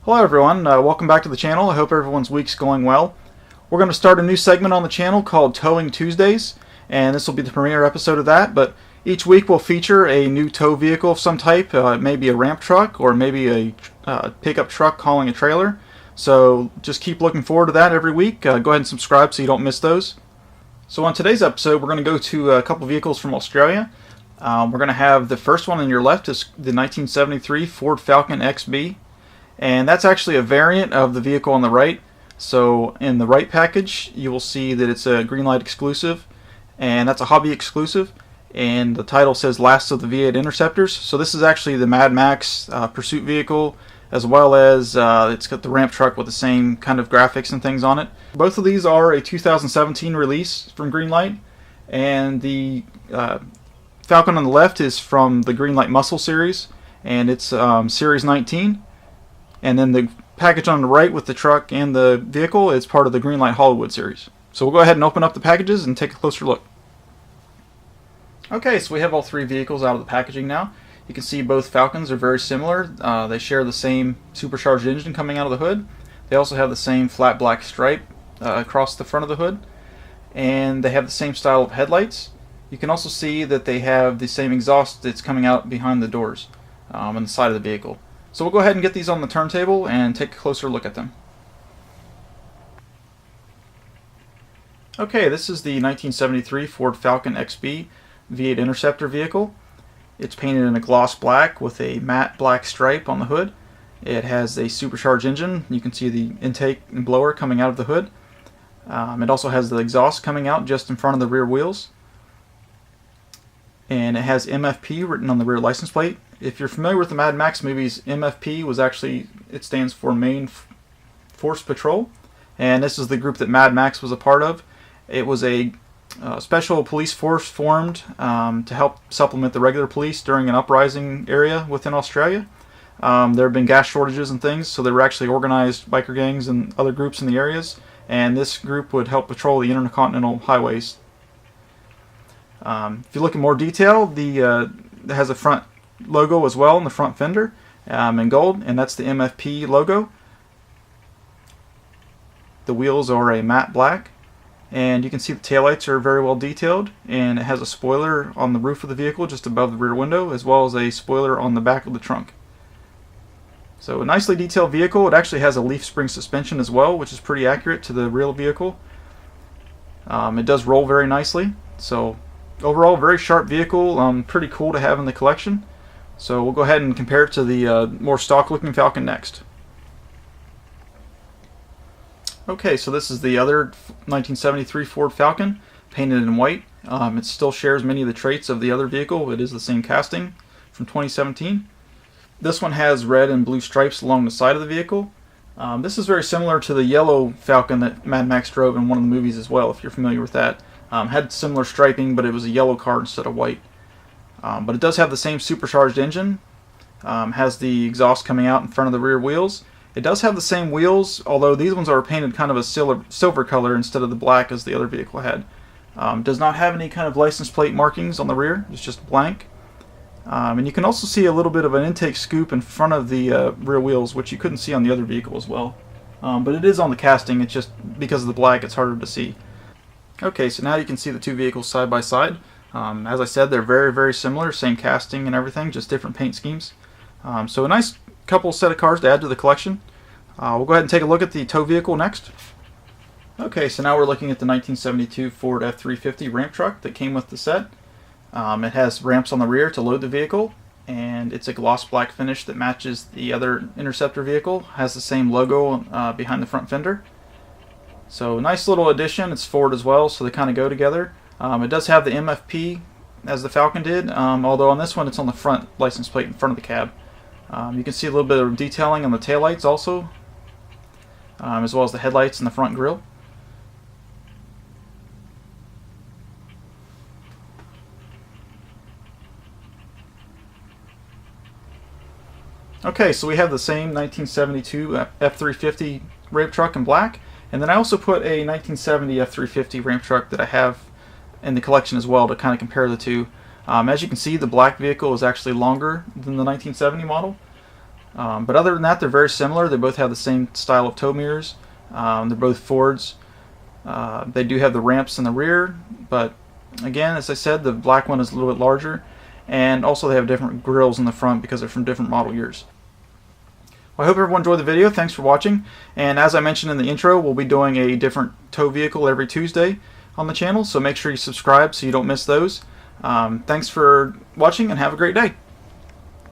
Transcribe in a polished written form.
Hello everyone, welcome back to the channel. I hope everyone's week's going well. We're going to start a new segment on the channel called Towing Tuesdays, and this will be the premiere episode of that, but each week we'll feature a new tow vehicle of some type, maybe a ramp truck or maybe a pickup truck hauling a trailer. So just keep looking forward to that every week. Go ahead and subscribe so you don't miss those. So on today's episode we're going to go to a couple vehicles from Australia. We're going to have the first one on your left is the 1973 Ford Falcon XB. And that's actually a variant of the vehicle on the right. So in the right package you will see that it's a Greenlight exclusive, and that's a hobby exclusive, and the title says Last of the V8 Interceptors. So this is actually the Mad Max pursuit vehicle, as well as it's got the ramp truck with the same kind of graphics and things on it. Both of these are a 2017 release from Greenlight, and the Falcon on the left is from the Greenlight Muscle series, and it's Series 19. And then the package on the right with the truck and the vehicle is part of the Greenlight Hollywood series. So we'll go ahead and open up the packages and take a closer look. Okay, so we have all three vehicles out of the packaging now. You can see both Falcons are very similar. They share the same supercharged engine coming out of the hood. They also have the same flat black stripe across the front of the hood. And they have the same style of headlights. You can also see that they have the same exhaust that's coming out behind the doors on the side of the vehicle. So we'll go ahead and get these on the turntable and take a closer look at them. Okay, this is the 1973 Ford Falcon XB V8 Interceptor vehicle. It's painted in a gloss black with a matte black stripe on the hood. It has a supercharged engine. You can see the intake and blower coming out of the hood. It also has the exhaust coming out just in front of the rear wheels. And it has MFP written on the rear license plate. If you're familiar with the Mad Max movies, MFP was actually, it stands for Main Force Patrol, and this is the group that Mad Max was a part of. It was a special police force formed to help supplement the regular police during an uprising area within Australia. There have been gas shortages and things, so there were actually organized biker gangs and other groups in the areas, and this group would help patrol the intercontinental highways. If you look in more detail, it has a front logo as well in the front fender in gold, and that's the MFP logo. The wheels are a matte black, and you can see the taillights are very well detailed, and it has a spoiler on the roof of the vehicle just above the rear window, as well as a spoiler on the back of the trunk. So a nicely detailed vehicle. It actually has a leaf spring suspension as well, which is pretty accurate to the real vehicle. It does roll very nicely, so overall very sharp vehicle, pretty cool to have in the collection. So we'll go ahead and compare it to the more stock looking Falcon next. Okay, so this is the other 1973 Ford Falcon, painted in white. It still shares many of the traits of the other vehicle. It is the same casting from 2017. This one has red and blue stripes along the side of the vehicle. This is very similar to the yellow Falcon that Mad Max drove in one of the movies as well, if you're familiar with that. Had similar striping, but it was a yellow car instead of white. But it does have the same supercharged engine, has the exhaust coming out in front of the rear wheels. It does have the same wheels, although these ones are painted kind of a silver color instead of the black as the other vehicle had. Does not have any kind of license plate markings on the rear, it's just blank. And you can also see a little bit of an intake scoop in front of the rear wheels, which you couldn't see on the other vehicle as well. But it is on the casting, it's just because of the black it's harder to see. Okay, so now you can see the two vehicles side by side. As I said, they're very, very similar, same casting and everything, just different paint schemes. So a nice couple set of cars to add to the collection. We'll go ahead and take a look at the tow vehicle next. Okay, so now we're looking at the 1972 Ford F350 ramp truck that came with the set. It has ramps on the rear to load the vehicle, and it's a gloss black finish that matches the other Interceptor vehicle. Has the same logo behind the front fender. So nice little addition. It's Ford as well, so they kind of go together. It does have the MFP as the Falcon did, although on this one it's on the front license plate in front of the cab. You can see a little bit of detailing on the taillights also, as well as the headlights and the front grille. Okay, so we have the same 1972 F350 ramp truck in black, and then I also put a 1970 F350 ramp truck that I have in the collection as well to kind of compare the two. As you can see, the black vehicle is actually longer than the 1970 model. But other than that, they're very similar. They both have the same style of tow mirrors. They're both Fords. They do have the ramps in the rear, but again, as I said, the black one is a little bit larger, and also they have different grills in the front because they're from different model years. Well, I hope everyone enjoyed the video. Thanks for watching, and as I mentioned in the intro, we'll be doing a different tow vehicle every Tuesday on the channel, so make sure you subscribe so you don't miss those. Thanks for watching, and have a great day.